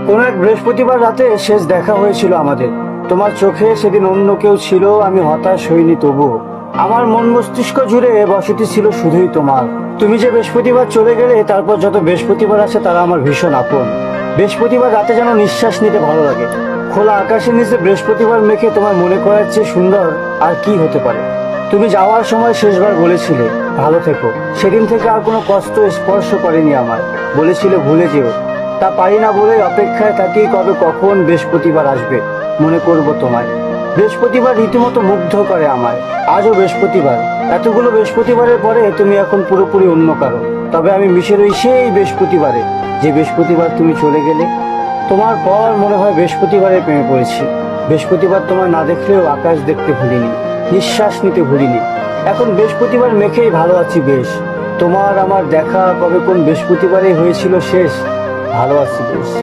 কোনো এক বৃহস্পতিবার রাতে শেষ দেখা হয়েছিল আমাদের। তোমার চোখে সেদিন অন্য কেউ ছিল, আমি হতাশ হইনি তবুও। আমার মন মস্তিষ্ক জুড়ে বসতি ছিল শুধুই তোমার। তুমি যে বৃহস্পতিবার চলে গেলে, তারপর যত বৃহস্পতিবার আছে তারা আমার ভীষণ আপন। বৃহস্পতিবার রাতে যেন নিঃশ্বাস নিতে ভালো লাগে। খোলা আকাশের নিচে বৃহস্পতিবার মেখে তোমার মনে করার চেয়ে সুন্দর আর কি হতে পারে। তুমি যাওয়ার সময় শেষবার বলেছিলে ভালো থেকো। সেদিন থেকে আর কোনো কষ্ট স্পর্শ করেনি আমায়। বলেছিলে ভুলে যেও। তা পারি না বলে অপেক্ষায় থাকি কবে কখন বৃহস্পতিবার আসবে, মনে করব তোমায়। বৃহস্পতিবার রীতিমতো মুগ্ধ করে আমায়। আজও বৃহস্পতিবার। এতগুলো বৃহস্পতিবারের পরে তুমি এখন পুরোপুরি অন্য কারো। তবে আমি মিশে রই সেই বৃহস্পতিবারে, যে বৃহস্পতিবার তুমি চলে গেলে। তোমার পর মনে হয় বৃহস্পতিবারে প্রেমে পড়েছি। বৃহস্পতিবার তোমার না দেখলেও আকাশ দেখতে ভুলিনি, নিঃশ্বাস নিতে ভুলিনি। এখন বৃহস্পতিবার মেখেই ভালো আছি বেশ। তোমার আমার দেখা কবে কোন বৃহস্পতিবারে হয়েছিল শেষ, ভালো আছি বেশ।